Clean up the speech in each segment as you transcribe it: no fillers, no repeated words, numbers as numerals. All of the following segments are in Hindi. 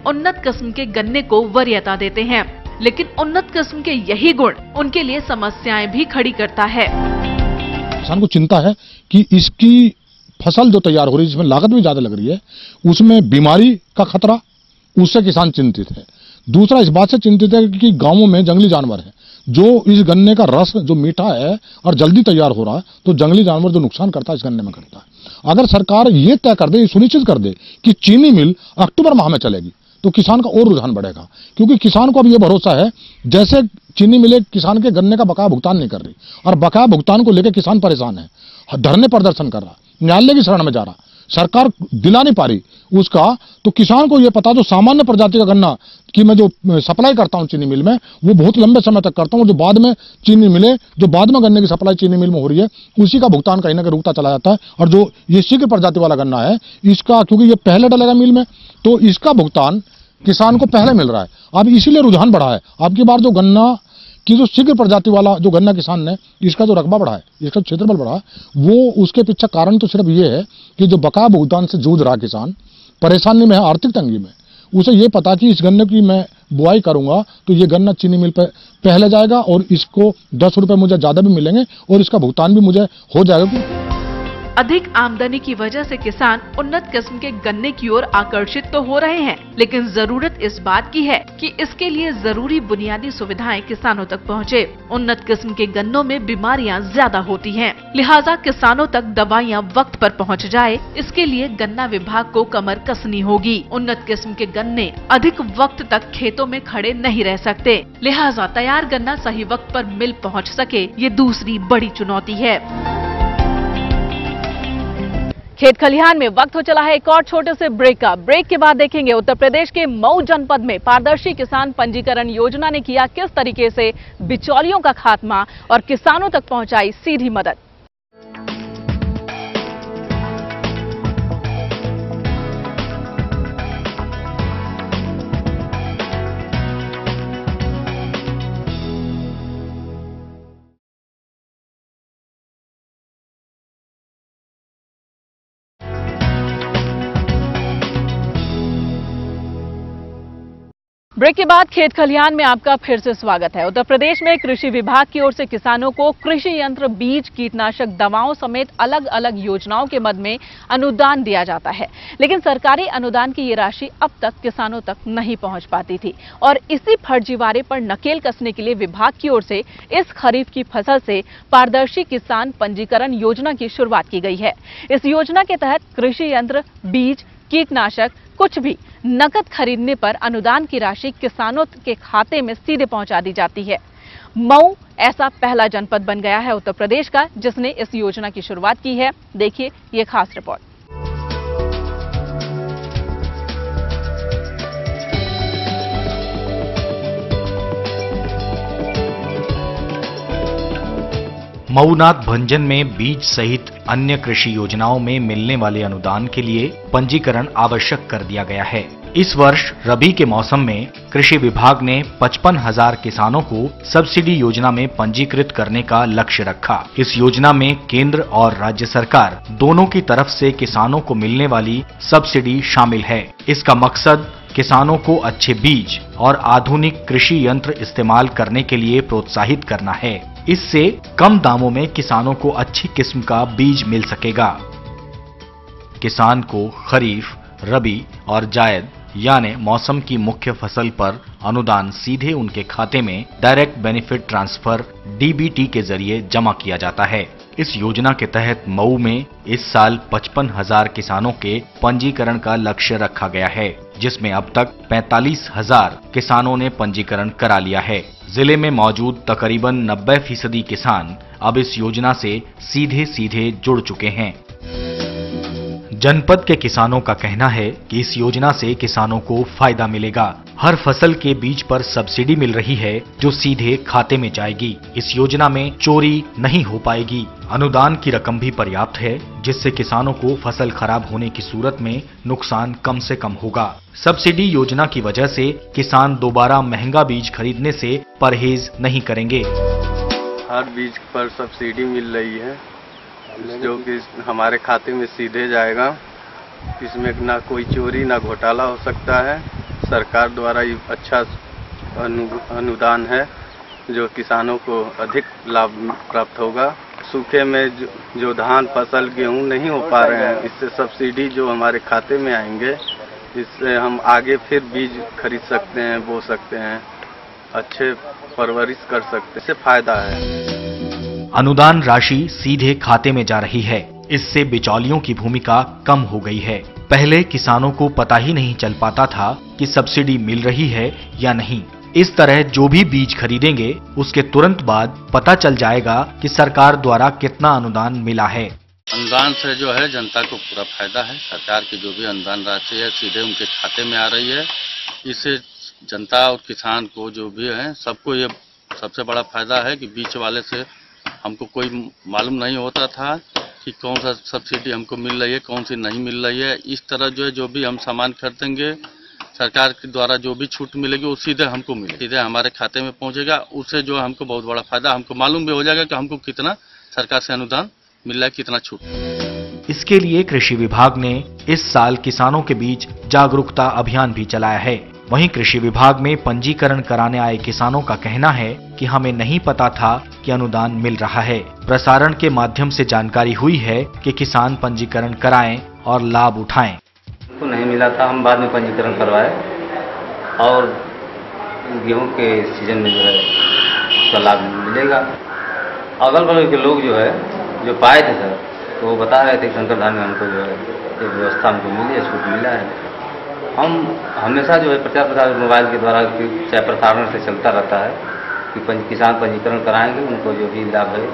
उन्नत किस्म के गन्ने को वरीयता देते हैं, लेकिन उन्नत किस्म के यही गुण उनके लिए समस्याएं भी खड़ी करता है। किसान को चिंता है कि इसकी फसल जो तैयार हो रही है, जिसमें लागत भी ज्यादा लग रही है, उसमें बीमारी का खतरा, उससे किसान चिंतित है। दूसरा इस बात से चिंतित है कि गांवों में जंगली जानवर है, जो इस गन्ने का रस जो मीठा है और जल्दी तैयार हो रहा है, तो जंगली जानवर जो नुकसान करता है इस गन्ने में करता है। अगर सरकार ये तय कर दे, सुनिश्चित कर दे कि चीनी मिल अक्टूबर माह में चलेगी, तो किसान का और रुझान बढ़ेगा, क्योंकि किसान को अब ये भरोसा है, जैसे चीनी मिले किसान के गन्ने का बकाया भुगतान नहीं कर रही, और बकाया भुगतान को लेकर किसान परेशान है, धरने प्रदर्शन कर रहा, न्यायालय की शरण में जा रहा, सरकार दिला नहीं पा रही उसका। तो किसान को ये पता, जो सामान्य प्रजाति का गन्ना कि मैं जो सप्लाई करता हूं चीनी मिल में, वो बहुत लंबे समय तक करता हूं, जो बाद में चीनी मिले, जो बाद में गन्ने की सप्लाई चीनी मिल में हो रही है, उसी का भुगतान कहीं ना कहीं रुकता चला जाता है। और जो ये शीघ्र प्रजाति वाला गन्ना है, इसका क्योंकि ये पहले डलेगा मिल में, तो इसका भुगतान किसान को पहले मिल रहा है। अब इसीलिए रुझान बढ़ा है। अब की बार जो गन्ना कि जो शीघ्र प्रजाति वाला जो गन्ना किसान ने, इसका जो रकबा बढ़ा है, इसका क्षेत्रफल बढ़ा है, वो उसके पीछे कारण तो सिर्फ ये है कि जो बकाया भुगतान से जूझ रहा किसान, परेशानी में है, आर्थिक तंगी में, उसे ये पता कि इस गन्ने की मैं बुआई करूंगा तो ये गन्ना चीनी मिल पे पहले जाएगा और इसको 10 रुपए मुझे ज्यादा भी मिलेंगे और इसका भुगतान भी मुझे हो जाएगा। अधिक आमदनी की वजह से किसान उन्नत किस्म के गन्ने की ओर आकर्षित तो हो रहे हैं, लेकिन जरूरत इस बात की है कि इसके लिए जरूरी बुनियादी सुविधाएं किसानों तक पहुंचे। उन्नत किस्म के गन्नों में बीमारियां ज्यादा होती हैं, लिहाजा किसानों तक दवाइयां वक्त पर पहुंच जाए, इसके लिए गन्ना विभाग को कमर कसनी होगी। उन्नत किस्म के गन्ने अधिक वक्त तक खेतों में खड़े नहीं रह सकते, लिहाजा तैयार गन्ना सही वक्त पर मिल पहुँच सके, ये दूसरी बड़ी चुनौती है। खेत खलिहान में वक्त हो चला है एक और छोटे से ब्रेक का। ब्रेक के बाद देखेंगे उत्तर प्रदेश के मऊ जनपद में पारदर्शी किसान पंजीकरण योजना ने किया किस तरीके से बिचौलियों का खात्मा और किसानों तक पहुंचाई सीधी मदद। ब्रेक के बाद खेत खलिहान में आपका फिर से स्वागत है। उत्तर प्रदेश में कृषि विभाग की ओर से किसानों को कृषि यंत्र, बीज, कीटनाशक दवाओं समेत अलग अलग योजनाओं के मद में अनुदान दिया जाता है, लेकिन सरकारी अनुदान की ये राशि अब तक किसानों तक नहीं पहुंच पाती थी और इसी फर्जीवाड़े पर नकेल कसने के लिए विभाग की ओर से इस खरीफ की फसल से पारदर्शी किसान पंजीकरण योजना की शुरुआत की गई है। इस योजना के तहत कृषि यंत्र, बीज, कीटनाशक कुछ भी नकद खरीदने पर अनुदान की राशि किसानों के खाते में सीधे पहुंचा दी जाती है। मऊ ऐसा पहला जनपद बन गया है उत्तर प्रदेश का जिसने इस योजना की शुरुआत की है। देखिए ये खास रिपोर्ट। मऊनाथ भंजन में बीज सहित अन्य कृषि योजनाओं में मिलने वाले अनुदान के लिए पंजीकरण आवश्यक कर दिया गया है। इस वर्ष रबी के मौसम में कृषि विभाग ने 55,000 किसानों को सब्सिडी योजना में पंजीकृत करने का लक्ष्य रखा। इस योजना में केंद्र और राज्य सरकार दोनों की तरफ से किसानों को मिलने वाली सब्सिडी शामिल है। इसका मकसद किसानों को अच्छे बीज और आधुनिक कृषि यंत्र इस्तेमाल करने के लिए प्रोत्साहित करना है। इससे कम दामों में किसानों को अच्छी किस्म का बीज मिल सकेगा। किसान को खरीफ, रबी और जायद यानी मौसम की मुख्य फसल पर अनुदान सीधे उनके खाते में डायरेक्ट बेनिफिट ट्रांसफर डीबीटी के जरिए जमा किया जाता है। इस योजना के तहत मऊ में इस साल 55,000 किसानों के पंजीकरण का लक्ष्य रखा गया है, जिसमें अब तक 45,000 किसानों ने पंजीकरण करा लिया है। जिले में मौजूद तकरीबन 90% किसान अब इस योजना से सीधे जुड़ चुके हैं। जनपद के किसानों का कहना है कि इस योजना से किसानों को फायदा मिलेगा। हर फसल के बीज पर सब्सिडी मिल रही है जो सीधे खाते में जाएगी। इस योजना में चोरी नहीं हो पाएगी। अनुदान की रकम भी पर्याप्त है, जिससे किसानों को फसल खराब होने की सूरत में नुकसान कम से कम होगा। सब्सिडी योजना की वजह से किसान दोबारा महंगा बीज खरीदने से परहेज नहीं करेंगे। हर बीज पर सब्सिडी मिल रही है जो कि हमारे खाते में सीधे जाएगा। इसमें ना कोई चोरी ना घोटाला हो सकता है। सरकार द्वारा ये अच्छा अनुदान है जो किसानों को अधिक लाभ प्राप्त होगा। सूखे में जो धान फसल गेहूं नहीं हो पा रहे हैं, इससे सब्सिडी जो हमारे खाते में आएंगे, इससे हम आगे फिर बीज खरीद सकते हैं, बो सकते हैं, अच्छे परवरिश कर सकते हैं, इससे फायदा है। अनुदान राशि सीधे खाते में जा रही है। इससे बिचौलियों की भूमिका कम हो गई है। पहले किसानों को पता ही नहीं चल पाता था कि सब्सिडी मिल रही है या नहीं। इस तरह जो भी बीज खरीदेंगे उसके तुरंत बाद पता चल जाएगा कि सरकार द्वारा कितना अनुदान मिला है। अनुदान से जो है जनता को पूरा फायदा है। सरकार की जो भी अनुदान राशि है सीधे उनके खाते में आ रही है। इससे जनता और किसान को जो भी है सबको ये सबसे बड़ा फायदा है कि बीच वाले से हमको कोई मालूम नहीं होता था कि कौन सा सब्सिडी हमको मिल रही है, कौन सी नहीं मिल रही है। इस तरह जो है जो भी हम सामान खरीदेंगे सरकार के द्वारा जो भी छूट मिलेगी वो सीधे हमको मिलेगी, सीधे हमारे खाते में पहुंचेगा। उससे जो हमको बहुत बड़ा फायदा, हमको मालूम भी हो जाएगा कि हमको कितना सरकार से अनुदान मिल रहा है, कितना छूट। इसके लिए कृषि विभाग ने इस साल किसानों के बीच जागरूकता अभियान भी चलाया है। वहीं कृषि विभाग में पंजीकरण कराने आए किसानों का कहना है कि हमें नहीं पता था कि अनुदान मिल रहा है। प्रसारण के माध्यम से जानकारी हुई है कि किसान पंजीकरण कराएं और लाभ उठाएं। तो नहीं मिला था, हम बाद में पंजीकरण करवाए और गेहूं के सीजन में जो है उसका लाभ मिलेगा। अगल बगल के लोग जो है जो पाए थे सर, तो वो बता रहे थे कि शंकर धाम में हमको जो है एक व्यवस्था हमको मिली है, छूट मिला है। हम हमेशा जो है प्रचार प्रसार मोबाइल के द्वारा चाहे प्रसारण से चलता रहता है कि किसान पंजीकरण कराएंगे, उनको जो भी लाभ है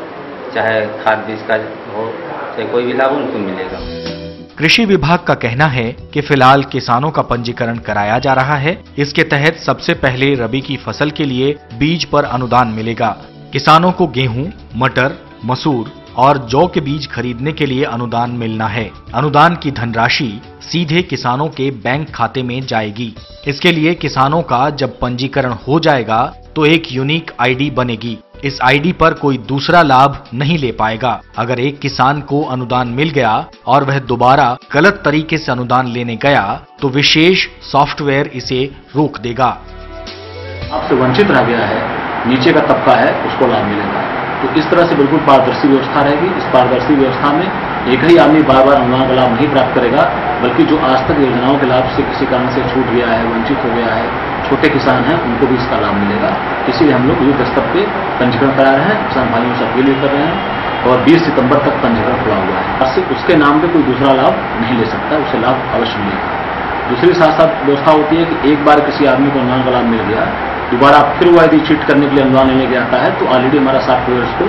चाहे खाद बीज का हो चाहे कोई भी लाभ हो उनको मिलेगा। कृषि विभाग का कहना है कि फिलहाल किसानों का पंजीकरण कराया जा रहा है। इसके तहत सबसे पहले रबी की फसल के लिए बीज पर अनुदान मिलेगा। किसानों को गेहूं, मटर, मसूर और जौ के बीज खरीदने के लिए अनुदान मिलना है। अनुदान की धनराशि सीधे किसानों के बैंक खाते में जाएगी। इसके लिए किसानों का जब पंजीकरण हो जाएगा तो एक यूनिक आईडी बनेगी। इस आईडी पर कोई दूसरा लाभ नहीं ले पाएगा। अगर एक किसान को अनुदान मिल गया और वह दोबारा गलत तरीके से अनुदान लेने गया तो विशेष सॉफ्टवेयर इसे रोक देगा। आपसे वंचित रह गया है, नीचे का तबका है, उसको लाभ मिलेगा। तो इस तरह से बिल्कुल पारदर्शी व्यवस्था रहेगी। इस पारदर्शी व्यवस्था में एक ही आदमी बार बार अनुदान का लाभ नहीं प्राप्त करेगा, बल्कि जो आज तक योजनाओं के लाभ से किसी कारण से छूट गया है, वंचित हो गया है, छोटे किसान हैं, उनको भी इसका लाभ मिलेगा। इसीलिए हम लोग युद्ध स्तर पे पंजीकरण करा रहे हैं, किसान भाइयों से अपील कर रहे हैं और 20 सितंबर तक पंजीकरण खुला हुआ है। उसके नाम पे कोई दूसरा लाभ नहीं ले सकता, उसे लाभ अवश्य मिलेगा। दूसरी साथ साथ व्यवस्था होती है कि एक बार किसी आदमी को अनुदान का लाभ मिल गया, दोबारा फिर वो यदि चीट करने के लिए अनुदान लेने के आता है तो ऑलरेडी हमारा सॉफ्टवेयर उसको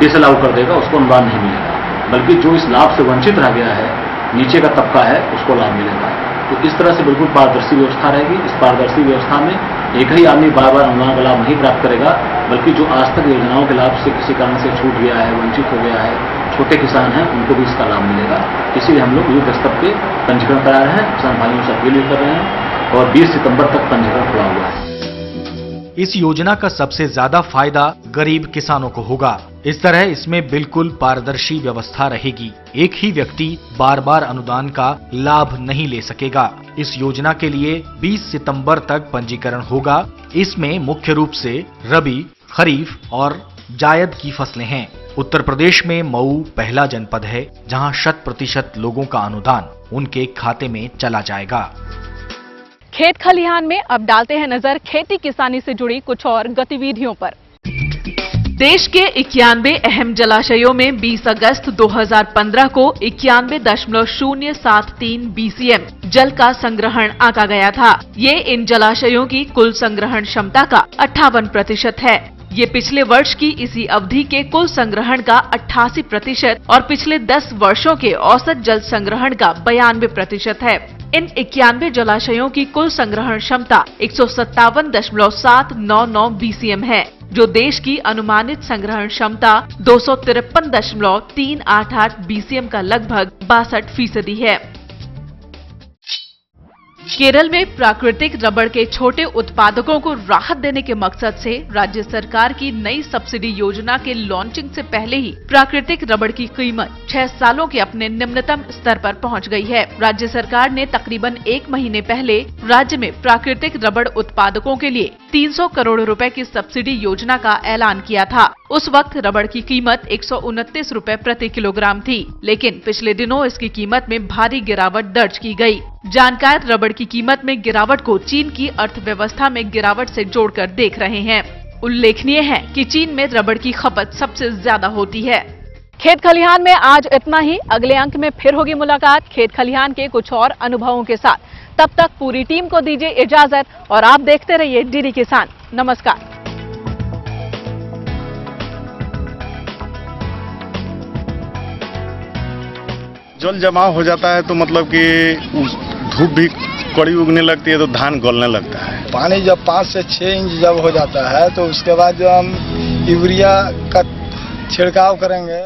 डिसअलाउ कर देगा, उसको अनुदान नहीं मिलेगा। बल्कि जो इस लाभ से वंचित रह गया है, नीचे का तबका है, उसको लाभ मिलेगा। तो इस तरह से बिल्कुल पारदर्शी व्यवस्था रहेगी। इस पारदर्शी व्यवस्था में एक ही आदमी बार बार अनुदान का लाभ नहीं प्राप्त करेगा, बल्कि जो आज तक योजनाओं के लाभ से किसी कारण से छूट गया है, वंचित हो गया है, छोटे किसान हैं, उनको भी इसका लाभ मिलेगा। इसीलिए हम लोग युद्ध स्तर पे पंजीकरण करा रहे हैं, किसान भाइयों से अपील कर रहे हैं और 20 सितंबर तक पंजीकरण खुला हुआ है। इस योजना का सबसे ज्यादा फायदा गरीब किसानों को होगा। इस तरह इसमें बिल्कुल पारदर्शी व्यवस्था रहेगी। एक ही व्यक्ति बार बार अनुदान का लाभ नहीं ले सकेगा। इस योजना के लिए 20 सितंबर तक पंजीकरण होगा। इसमें मुख्य रूप से रबी, खरीफ और जायद की फसलें हैं। उत्तर प्रदेश में मऊ पहला जनपद है जहां 100% लोगों का अनुदान उनके खाते में चला जाएगा। खेत खलिहान में अब डालते हैं नजर खेती किसानी से जुड़ी कुछ और गतिविधियों पर। देश के 91 अहम जलाशयों में 20 अगस्त 2015 को 91.073 BCM जल का संग्रहण आंका गया था। ये इन जलाशयों की कुल संग्रहण क्षमता का 58% है। ये पिछले वर्ष की इसी अवधि के कुल संग्रहण का 88% और पिछले 10 वर्षों के औसत जल संग्रहण का 92% है। इन 91 जलाशयों की कुल संग्रहण क्षमता 157.799 BCM है, जो देश की अनुमानित संग्रहण क्षमता 253.388 BCM का लगभग 62% है। केरल में प्राकृतिक रबड़ के छोटे उत्पादकों को राहत देने के मकसद से राज्य सरकार की नई सब्सिडी योजना के लॉन्चिंग से पहले ही प्राकृतिक रबड़ की कीमत 6 सालों के अपने निम्नतम स्तर पर पहुंच गई है। राज्य सरकार ने तकरीबन 1 महीने पहले राज्य में प्राकृतिक रबड़ उत्पादकों के लिए 300 करोड़ रुपए की सब्सिडी योजना का ऐलान किया था। उस वक्त रबड़ की कीमत 129 रुपए प्रति किलोग्राम थी, लेकिन पिछले दिनों इसकी कीमत में भारी गिरावट दर्ज की गई। जानकार रबड़ की कीमत में गिरावट को चीन की अर्थव्यवस्था में गिरावट से जोड़कर देख रहे हैं। उल्लेखनीय है कि चीन में रबड़ की खपत सबसे ज्यादा होती है। खेत खलिहान में आज इतना ही। अगले अंक में फिर होगी मुलाकात खेत खलिहान के कुछ और अनुभवों के साथ। तब तक पूरी टीम को दीजिए इजाजत और आप देखते रहिए डीडी किसान। नमस्कार। जल जमाव हो जाता है तो मतलब कि धूप भी कड़ी उगने लगती है तो धान गलने लगता है। पानी जब 5 से 6 इंच जब हो जाता है तो उसके बाद जो हम यूरिया का छिड़काव करेंगे।